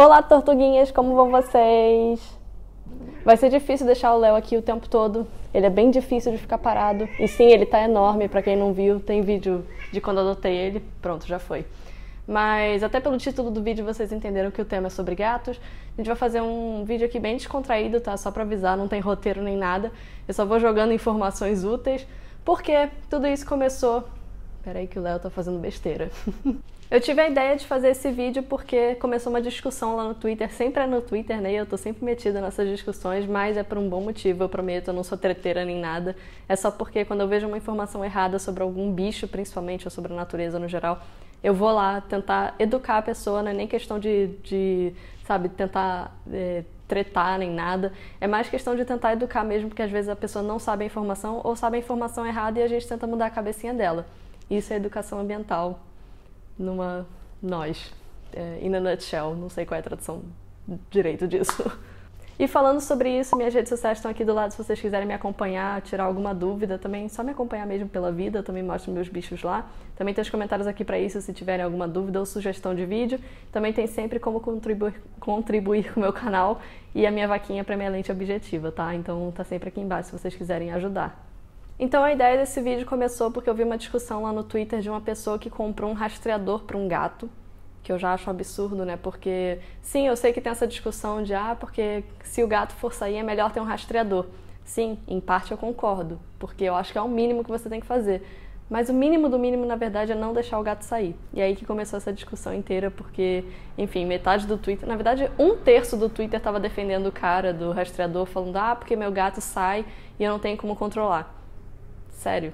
Olá, tortuguinhas, como vão vocês? Vai ser difícil deixar o Léo aqui o tempo todo. Ele é bem difícil de ficar parado. E sim, ele tá enorme, pra quem não viu, tem vídeo de quando eu adotei ele. Pronto, já foi. Mas até pelo título do vídeo vocês entenderam que o tema é sobre gatos. A gente vai fazer um vídeo aqui bem descontraído, tá? Só pra avisar, não tem roteiro nem nada. Eu só vou jogando informações úteis. Porque tudo isso começou... Peraí que o Léo tá fazendo besteira. Eu tive a ideia de fazer esse vídeo porque começou uma discussão lá no Twitter, sempre é no Twitter, né? Eu tô sempre metida nessas discussões, mas é por um bom motivo, eu prometo, eu não sou treteira nem nada. É só porque quando eu vejo uma informação errada sobre algum bicho, principalmente, ou sobre a natureza no geral, eu vou lá tentar educar a pessoa, não é nem questão de sabe, tentar tretar nem nada. É mais questão de tentar educar mesmo, porque às vezes a pessoa não sabe a informação ou sabe a informação errada e a gente tenta mudar a cabecinha dela. Isso é educação ambiental. In a nutshell, não sei qual é a tradução direito disso. E falando sobre isso, minhas redes sociais estão aqui do lado se vocês quiserem me acompanhar, tirar alguma dúvida, também só me acompanhar mesmo pela vida, eu também mostro meus bichos lá. Também tem os comentários aqui para isso se tiverem alguma dúvida ou sugestão de vídeo. Também tem sempre como contribuir com o meu canal e a minha vaquinha para minha lente objetiva, tá? Então tá sempre aqui embaixo se vocês quiserem ajudar. Então a ideia desse vídeo começou porque eu vi uma discussão lá no Twitter de uma pessoa que comprou um rastreador para um gato, que eu já acho um absurdo, né? Porque, sim, eu sei que tem essa discussão de, porque se o gato for sair é melhor ter um rastreador. Sim, em parte eu concordo, porque eu acho que é o mínimo que você tem que fazer. Mas o mínimo do mínimo, na verdade, é não deixar o gato sair. E aí que começou essa discussão inteira, porque, enfim, metade do Twitter... Na verdade, 1/3 do Twitter estava defendendo o cara do rastreador, falando, porque meu gato sai e eu não tenho como controlar. Sério,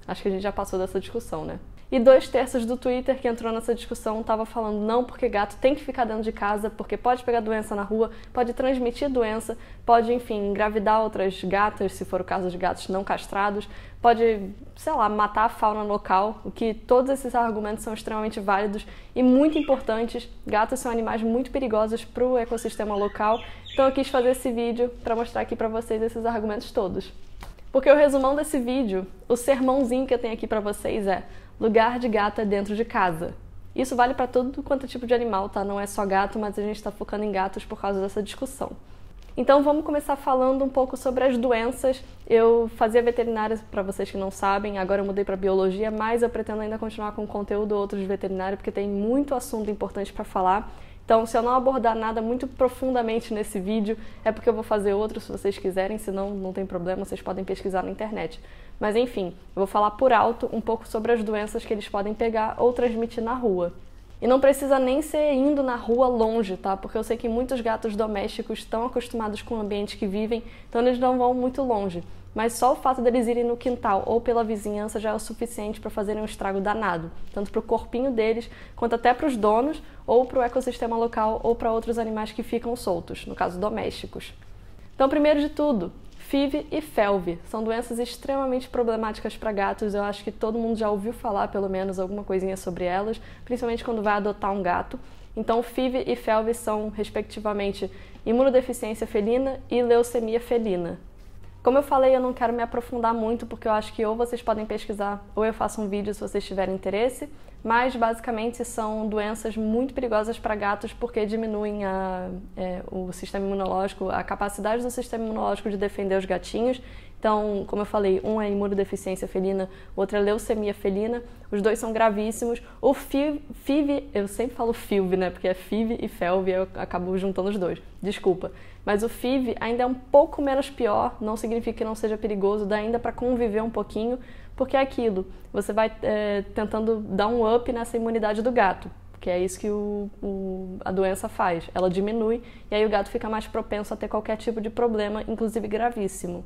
acho que a gente já passou dessa discussão, né? E 2/3 do Twitter que entrou nessa discussão tava falando não, porque gato tem que ficar dentro de casa, porque pode pegar doença na rua, pode transmitir doença, pode, enfim, engravidar outras gatas, se for o caso de gatos não castrados, pode, sei lá, matar a fauna local, o que todos esses argumentos são extremamente válidos e muito importantes. Gatos são animais muito perigosos para o ecossistema local, então eu quis fazer esse vídeo para mostrar aqui para vocês esses argumentos todos. Porque o resumão desse vídeo, o sermãozinho que eu tenho aqui pra vocês é: lugar de gato é dentro de casa. Isso vale pra todo quanto é tipo de animal, tá? Não é só gato, mas a gente tá focando em gatos por causa dessa discussão. Então vamos começar falando um pouco sobre as doenças. Eu fazia veterinária, pra vocês que não sabem, agora eu mudei pra biologia, mas eu pretendo ainda continuar com conteúdo outro de veterinário, porque tem muito assunto importante pra falar. Então, se eu não abordar nada muito profundamente nesse vídeo, é porque eu vou fazer outro se vocês quiserem, senão não tem problema, vocês podem pesquisar na internet. Mas enfim, eu vou falar por alto um pouco sobre as doenças que eles podem pegar ou transmitir na rua. E não precisa nem ser indo na rua longe, tá? Porque eu sei que muitos gatos domésticos estão acostumados com o ambiente que vivem, então eles não vão muito longe. Mas só o fato deles irem no quintal ou pela vizinhança já é o suficiente para fazerem um estrago danado, tanto para o corpinho deles, quanto até para os donos, ou para o ecossistema local, ou para outros animais que ficam soltos, no caso domésticos. Então, primeiro de tudo, FIV e FeLV são doenças extremamente problemáticas para gatos. Eu acho que todo mundo já ouviu falar, pelo menos, alguma coisinha sobre elas, principalmente quando vai adotar um gato. Então, FIV e FeLV são, respectivamente, imunodeficiência felina e leucemia felina. Como eu falei, eu não quero me aprofundar muito, porque eu acho que ou vocês podem pesquisar, ou eu faço um vídeo se vocês tiverem interesse, mas basicamente são doenças muito perigosas para gatos porque diminuem o sistema imunológico, a capacidade do sistema imunológico de defender os gatinhos. Então, como eu falei, um é imunodeficiência felina, o outro é leucemia felina, os dois são gravíssimos. O FIV, eu sempre falo FIV, né, porque é FIV e FeLV, eu acabo juntando os dois, desculpa. Mas o FIV ainda é um pouco menos pior, não significa que não seja perigoso, dá ainda para conviver um pouquinho, porque é aquilo, você vai tentando dar um up nessa imunidade do gato, que é isso que a doença faz, ela diminui e aí o gato fica mais propenso a ter qualquer tipo de problema, inclusive gravíssimo.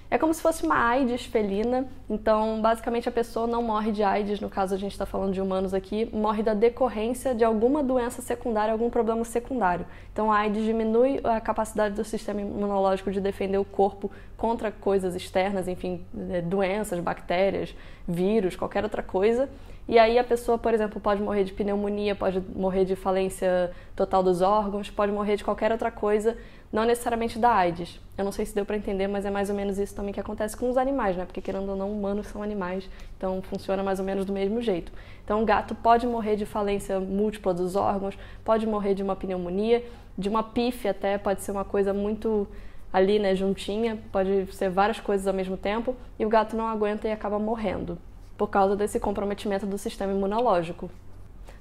É como se fosse uma AIDS felina, então basicamente a pessoa não morre de AIDS, no caso a gente está falando de humanos aqui, morre da decorrência de alguma doença secundária, algum problema secundário. Então a AIDS diminui a capacidade do sistema imunológico de defender o corpo contra coisas externas, enfim, doenças, bactérias, vírus, qualquer outra coisa. E aí a pessoa, por exemplo, pode morrer de pneumonia, pode morrer de falência total dos órgãos, pode morrer de qualquer outra coisa, não necessariamente da AIDS. Eu não sei se deu para entender, mas é mais ou menos isso também que acontece com os animais, né? Porque querendo ou não, humanos são animais, então funciona mais ou menos do mesmo jeito. Então o gato pode morrer de falência múltipla dos órgãos, pode morrer de uma pneumonia, de uma PIF até, pode ser uma coisa muito ali, né, juntinha, pode ser várias coisas ao mesmo tempo, e o gato não aguenta e acaba morrendo por causa desse comprometimento do sistema imunológico.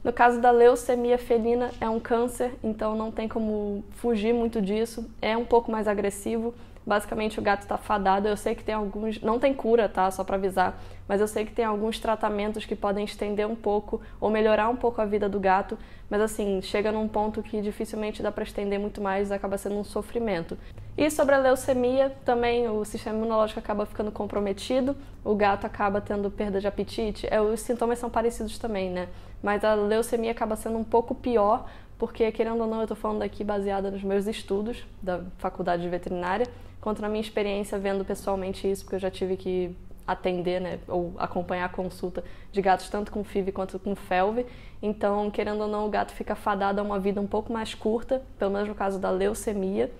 No caso da leucemia felina, é um câncer, então não tem como fugir muito disso, é um pouco mais agressivo. Basicamente o gato está fadado, eu sei que tem alguns, não tem cura, tá, só para avisar, mas eu sei que tem alguns tratamentos que podem estender um pouco ou melhorar um pouco a vida do gato, mas assim, chega num ponto que dificilmente dá para estender muito mais, acaba sendo um sofrimento. E sobre a leucemia, também o sistema imunológico acaba ficando comprometido, o gato acaba tendo perda de apetite, os sintomas são parecidos também, né, mas a leucemia acaba sendo um pouco pior, porque, querendo ou não, eu estou falando aqui baseada nos meus estudos da faculdade de veterinária, contra a minha experiência vendo pessoalmente isso, porque eu já tive que atender, né, ou acompanhar a consulta de gatos tanto com FIV quanto com FeLV. Então, querendo ou não, o gato fica fadado a uma vida um pouco mais curta, pelo menos no caso da leucemia.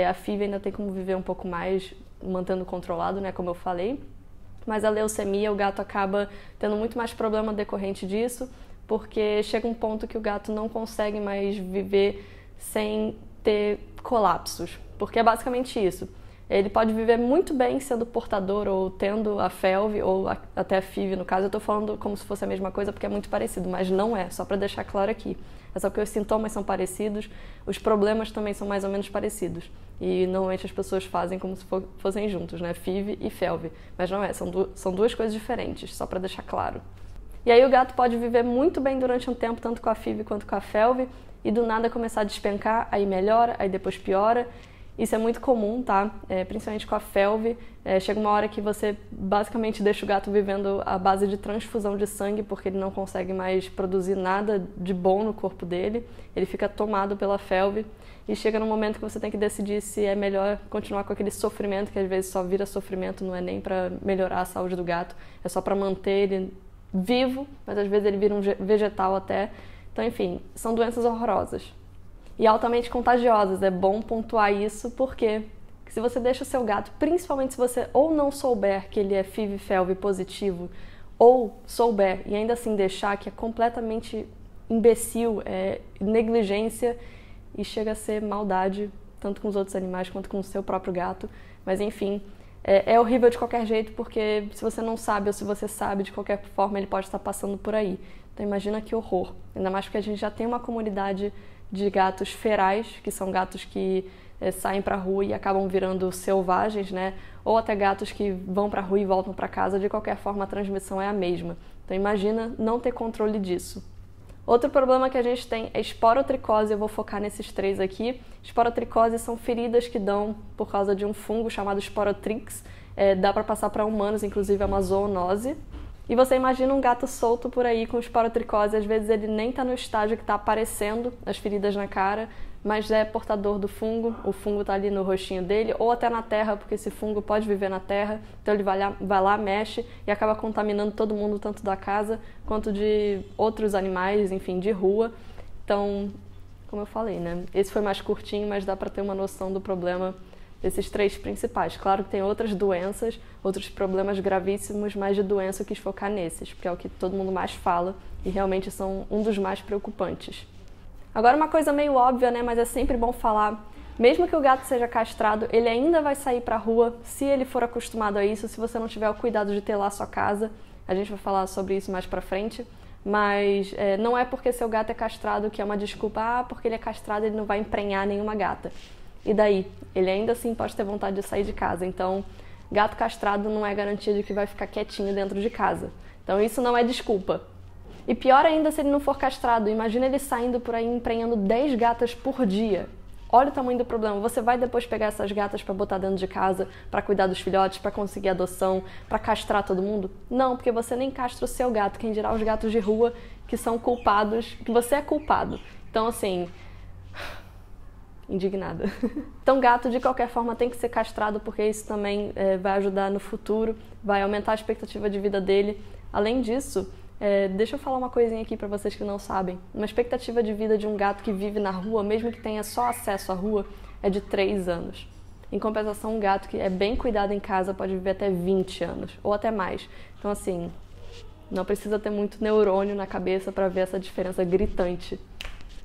A FIV ainda tem como viver um pouco mais, mantendo controlado, né, como eu falei. Mas a leucemia, o gato acaba tendo muito mais problema decorrente disso, porque chega um ponto que o gato não consegue mais viver sem ter colapsos, porque é basicamente isso. Ele pode viver muito bem sendo portador ou tendo a FeLV ou até a FIV, no caso. Eu estou falando como se fosse a mesma coisa porque é muito parecido, mas não é, só para deixar claro aqui. É só porque os sintomas são parecidos, os problemas também são mais ou menos parecidos. E normalmente as pessoas fazem como se fossem juntos, né? FIV e FeLV. Mas não é, são duas coisas diferentes, só para deixar claro. E aí o gato pode viver muito bem durante um tempo, tanto com a FIV quanto com a FeLV, e do nada começar a despencar, aí melhora, aí depois piora. Isso é muito comum, tá? Principalmente com a FeLV. Chega uma hora que você basicamente deixa o gato vivendo à base de transfusão de sangue, porque ele não consegue mais produzir nada de bom no corpo dele. Ele fica tomado pela FeLV e chega num momento que você tem que decidir se é melhor continuar com aquele sofrimento, que às vezes só vira sofrimento, não é nem para melhorar a saúde do gato, é só para manter ele vivo, mas às vezes ele vira um vegetal até. Então, enfim, são doenças horrorosas. E altamente contagiosas, é bom pontuar isso, porque se você deixa o seu gato, principalmente se você ou não souber que ele é FIV, FeLV positivo, ou souber e ainda assim deixar, que é completamente imbecil, é negligência e chega a ser maldade, tanto com os outros animais quanto com o seu próprio gato. Mas enfim, é horrível de qualquer jeito, porque se você não sabe ou se você sabe, de qualquer forma ele pode estar passando por aí. Então imagina que horror, ainda mais porque a gente já tem uma comunidade de gatos ferais, que são gatos que saem para a rua e acabam virando selvagens, né? Ou até gatos que vão para a rua e voltam para casa, de qualquer forma a transmissão é a mesma. Então imagina não ter controle disso. Outro problema que a gente tem é esporotricose, eu vou focar nesses três aqui. Esporotricose são feridas que dão por causa de um fungo chamado Sporotrix, dá para passar para humanos, inclusive é uma zoonose. E você imagina um gato solto por aí com esporotricose, às vezes ele nem está no estágio que está aparecendo as feridas na cara, mas é portador do fungo, o fungo está ali no rostinho dele, ou até na terra, porque esse fungo pode viver na terra, então ele vai lá, mexe e acaba contaminando todo mundo, tanto da casa quanto de outros animais, enfim, de rua. Então, como eu falei, né? Esse foi mais curtinho, mas dá para ter uma noção do problema desses três principais. Claro que tem outras doenças, outros problemas gravíssimos, mas de doença eu quis focar nesses, porque é o que todo mundo mais fala e realmente são um dos mais preocupantes. Agora uma coisa meio óbvia, né, mas é sempre bom falar, mesmo que o gato seja castrado, ele ainda vai sair pra rua se ele for acostumado a isso, se você não tiver o cuidado de ter lá a sua casa. A gente vai falar sobre isso mais pra frente, mas não é porque seu gato é castrado que é uma desculpa, porque ele é castrado ele não vai emprenhar nenhuma gata. E daí? Ele ainda assim pode ter vontade de sair de casa. Então, gato castrado não é garantia de que vai ficar quietinho dentro de casa. Então, isso não é desculpa. E pior ainda se ele não for castrado. Imagina ele saindo por aí emprenhando 10 gatas por dia. Olha o tamanho do problema. Você vai depois pegar essas gatas para botar dentro de casa, para cuidar dos filhotes, para conseguir adoção, para castrar todo mundo? Não, porque você nem castra o seu gato. Quem dirá os gatos de rua que são culpados, que você é culpado. Então, assim... indignada. Então, gato, de qualquer forma, tem que ser castrado, porque isso também vai ajudar no futuro, vai aumentar a expectativa de vida dele. Além disso, Deixa eu falar uma coisinha aqui pra vocês que não sabem. Uma expectativa de vida de um gato que vive na rua, mesmo que tenha só acesso à rua, é de 3 anos. Em compensação, um gato que é bem cuidado em casa pode viver até 20 anos, ou até mais. Então, assim, não precisa ter muito neurônio na cabeça para ver essa diferença gritante.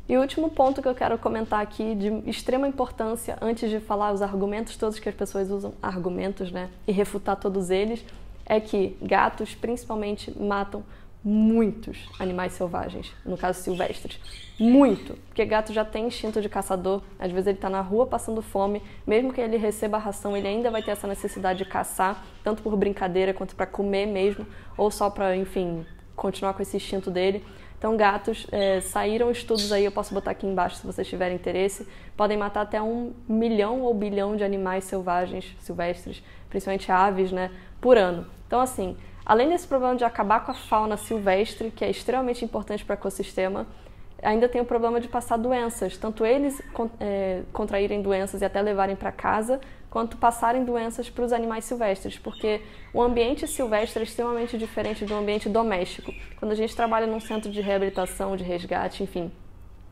E o último ponto que eu quero comentar aqui, de extrema importância, antes de falar os argumentos todos que as pessoas usam, argumentos, né, e refutar todos eles, é que gatos, principalmente, matam muitos animais selvagens, no caso silvestres. Muito! Porque gato já tem instinto de caçador, às vezes ele está na rua passando fome, mesmo que ele receba a ração, ele ainda vai ter essa necessidade de caçar, tanto por brincadeira quanto para comer mesmo, ou só para, enfim, continuar com esse instinto dele. Então, gatos, saíram estudos aí, eu posso botar aqui embaixo se vocês tiverem interesse, podem matar até 1 milhão ou bilhão de animais selvagens, silvestres, principalmente aves, né, por ano. Então, assim, além desse problema de acabar com a fauna silvestre, que é extremamente importante para o ecossistema, ainda tem o problema de passar doenças, tanto eles contraírem doenças e até levarem para casa, quanto passarem doenças para os animais silvestres, porque o ambiente silvestre é extremamente diferente do ambiente doméstico. Quando a gente trabalha num centro de reabilitação, de resgate, enfim,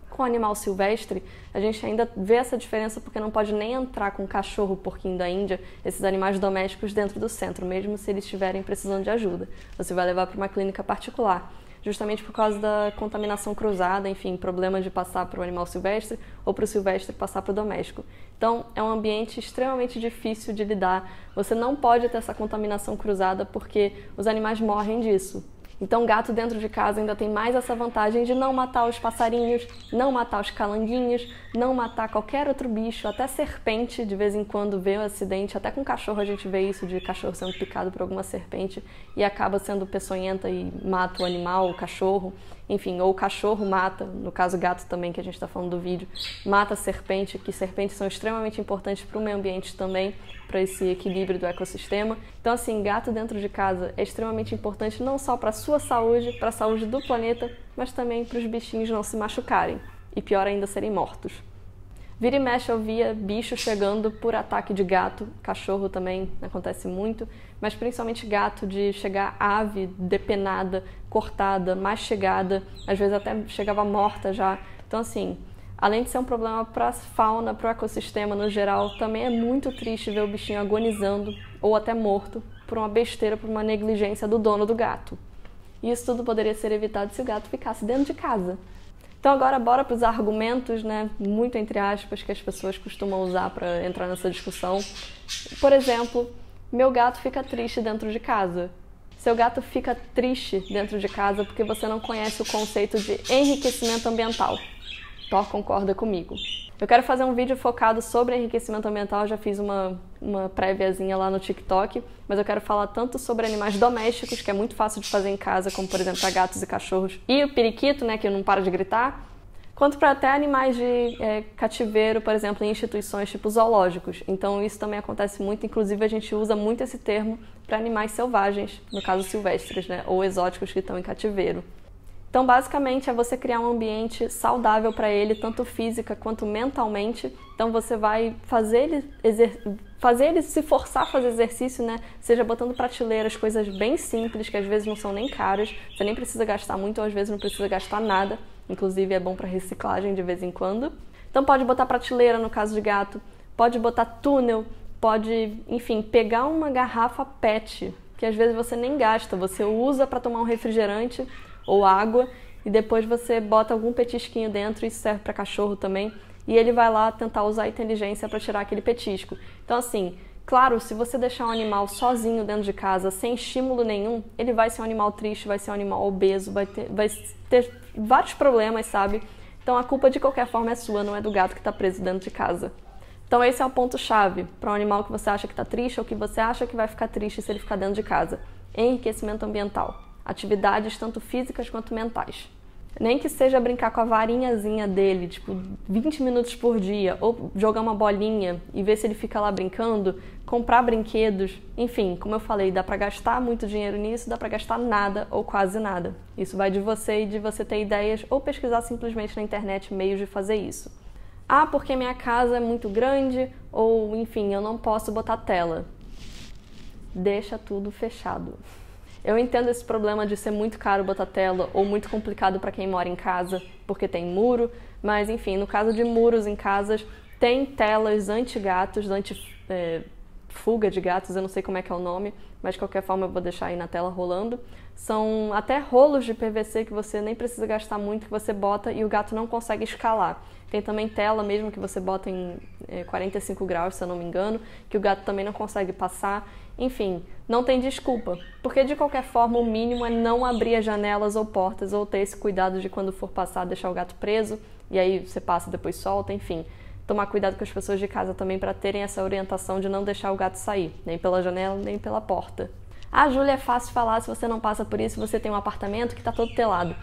com animal silvestre, a gente ainda vê essa diferença porque não pode nem entrar com cachorro, porquinho da Índia, esses animais domésticos dentro do centro, mesmo se eles estiverem precisando de ajuda. Você vai levar para uma clínica particular, justamente por causa da contaminação cruzada, enfim, problema de passar para o animal silvestre ou para o silvestre passar para o doméstico. Então, é um ambiente extremamente difícil de lidar. Você não pode ter essa contaminação cruzada porque os animais morrem disso. Então, gato dentro de casa ainda tem mais essa vantagem de não matar os passarinhos, não matar os calanguinhos, não matar qualquer outro bicho, até serpente, de vez em quando vê um acidente, até com cachorro a gente vê isso, de cachorro sendo picado por alguma serpente e acaba sendo peçonhenta e mata o animal, o cachorro, enfim, ou o cachorro mata, no caso gato também, que a gente está falando do vídeo, mata a serpente, que serpentes são extremamente importantes para o meio ambiente também, para esse equilíbrio do ecossistema. Então, assim, gato dentro de casa é extremamente importante não só para a sua saúde, para a saúde do planeta, mas também para os bichinhos não se machucarem e, pior ainda, serem mortos. Vira e mexe eu via bicho chegando por ataque de gato, cachorro também acontece muito, mas principalmente gato, de chegar ave depenada, cortada, mastigada, às vezes até chegava morta já. Então, assim, além de ser um problema para a fauna, para o ecossistema no geral, também é muito triste ver o bichinho agonizando ou até morto por uma besteira, por uma negligência do dono do gato. E isso tudo poderia ser evitado se o gato ficasse dentro de casa. Então agora bora para os argumentos, né, muito entre aspas, que as pessoas costumam usar para entrar nessa discussão. Por exemplo, meu gato fica triste dentro de casa. Seu gato fica triste dentro de casa porque você não conhece o conceito de enriquecimento ambiental. Thor concorda comigo. Eu quero fazer um vídeo focado sobre enriquecimento ambiental, já fiz uma préviazinha lá no TikTok, mas eu quero falar tanto sobre animais domésticos, que é muito fácil de fazer em casa, como por exemplo para gatos e cachorros, e o periquito, né, que não para de gritar, quanto para até animais de cativeiro, por exemplo, em instituições tipo zoológicos. Então isso também acontece muito, inclusive a gente usa muito esse termo para animais selvagens, no caso silvestres, né, ou exóticos que estão em cativeiro. Então, basicamente, é você criar um ambiente saudável para ele, tanto física quanto mentalmente. Então, você vai fazer ele se forçar a fazer exercício, né? Seja botando prateleiras, coisas bem simples, que às vezes não são nem caras. Você nem precisa gastar muito, ou às vezes não precisa gastar nada. Inclusive, é bom para reciclagem de vez em quando. Então, pode botar prateleira, no caso de gato. Pode botar túnel. Pode, enfim, pegar uma garrafa PET, que às vezes você nem gasta. Você usa para tomar um refrigerante ou água, e depois você bota algum petisquinho dentro, isso serve para cachorro também, e ele vai lá tentar usar a inteligência para tirar aquele petisco. Então, assim, claro, se você deixar um animal sozinho dentro de casa, sem estímulo nenhum, ele vai ser um animal triste, vai ser um animal obeso, vai ter vários problemas, sabe? Então, a culpa de qualquer forma é sua, não é do gato que está preso dentro de casa. Então, esse é o ponto-chave para um animal que você acha que está triste ou que você acha que vai ficar triste se ele ficar dentro de casa. Enriquecimento ambiental. Atividades tanto físicas quanto mentais. Nem que seja brincar com a varinhazinha dele, tipo 20 minutos por dia, ou jogar uma bolinha e ver se ele fica lá brincando, comprar brinquedos, enfim, como eu falei, dá pra gastar muito dinheiro nisso, dá pra gastar nada ou quase nada. Isso vai de você e de você ter ideias ou pesquisar simplesmente na internet meios de fazer isso. Ah, porque minha casa é muito grande, ou enfim, eu não posso botar tela. Deixa tudo fechado. Eu entendo esse problema de ser muito caro botar tela ou muito complicado para quem mora em casa, porque tem muro, mas enfim, no caso de muros em casas, tem telas anti-gatos, fuga de gatos, eu não sei como é que é o nome, mas de qualquer forma eu vou deixar aí na tela rolando. São até rolos de PVC que você nem precisa gastar muito, que você bota e o gato não consegue escalar. Tem também tela mesmo que você bota em 45 graus, se eu não me engano, que o gato também não consegue passar. Enfim, não tem desculpa, porque de qualquer forma o mínimo é não abrir as janelas ou portas ou ter esse cuidado de quando for passar deixar o gato preso e aí você passa e depois solta, enfim. Tomar cuidado com as pessoas de casa também para terem essa orientação de não deixar o gato sair, nem pela janela, nem pela porta. Ah, Júlia, é fácil falar se você não passa por isso, você tem um apartamento que está todo telado.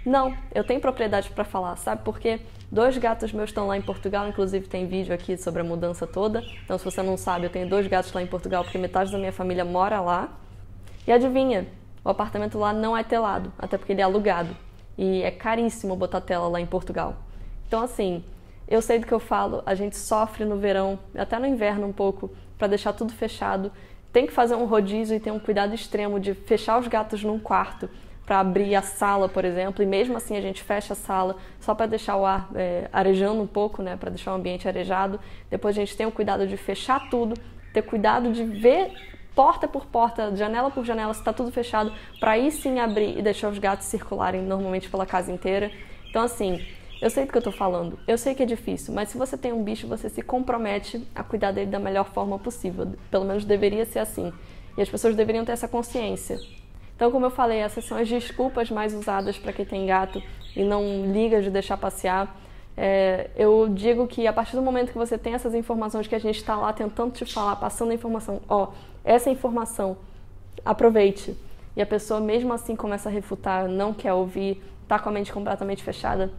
Não, eu tenho propriedade para falar, sabe? Porque 2 gatos meus estão lá em Portugal, inclusive tem vídeo aqui sobre a mudança toda. Então, se você não sabe, eu tenho 2 gatos lá em Portugal porque metade da minha família mora lá. E adivinha, o apartamento lá não é telado, até porque ele é alugado. E é caríssimo botar tela lá em Portugal. Então, assim, eu sei do que eu falo, a gente sofre no verão, até no inverno um pouco, para deixar tudo fechado. Tem que fazer um rodízio e ter um cuidado extremo de fechar os gatos num quarto para abrir a sala, por exemplo, e mesmo assim a gente fecha a sala só para deixar o ar arejando um pouco, né, para deixar o ambiente arejado. Depois a gente tem o cuidado de fechar tudo, ter cuidado de ver porta por porta, janela por janela, se está tudo fechado, para aí sim abrir e deixar os gatos circularem normalmente pela casa inteira. Então, assim, eu sei do que eu tô falando, eu sei que é difícil, mas se você tem um bicho, você se compromete a cuidar dele da melhor forma possível. Pelo menos deveria ser assim. E as pessoas deveriam ter essa consciência. Então, como eu falei, essas são as desculpas mais usadas para quem tem gato e não liga de deixar passear. Eu digo que a partir do momento que você tem essas informações que a gente está lá tentando te falar, passando a informação, essa informação, aproveite. E a pessoa mesmo assim começa a refutar, não quer ouvir, tá com a mente completamente fechada.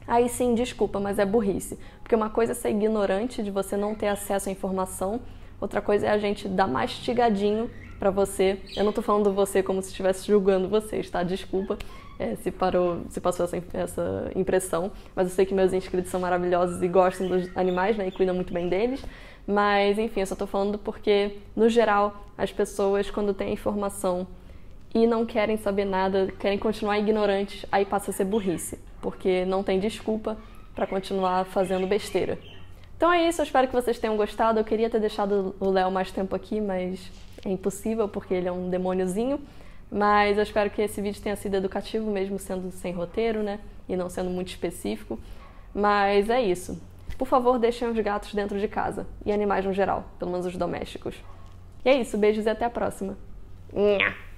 Aí sim, desculpa, mas é burrice. Porque uma coisa é ser ignorante, de você não ter acesso à informação, outra coisa é a gente dar mastigadinho pra você. Eu não tô falando você como se estivesse julgando vocês, tá? Desculpa se passou essa impressão, mas eu sei que meus inscritos são maravilhosos e gostam dos animais, né? E cuidam muito bem deles. Mas, enfim, eu só tô falando porque, no geral, as pessoas, quando têm informação e não querem saber nada, querem continuar ignorantes, aí passa a ser burrice, porque não tem desculpa para continuar fazendo besteira. Então é isso, eu espero que vocês tenham gostado. Eu queria ter deixado o Léo mais tempo aqui, mas é impossível porque ele é um demôniozinho. Mas eu espero que esse vídeo tenha sido educativo, mesmo sendo sem roteiro, né? E não sendo muito específico. Mas é isso. Por favor, deixem os gatos dentro de casa. E animais no geral, pelo menos os domésticos. E é isso, beijos e até a próxima. Nha!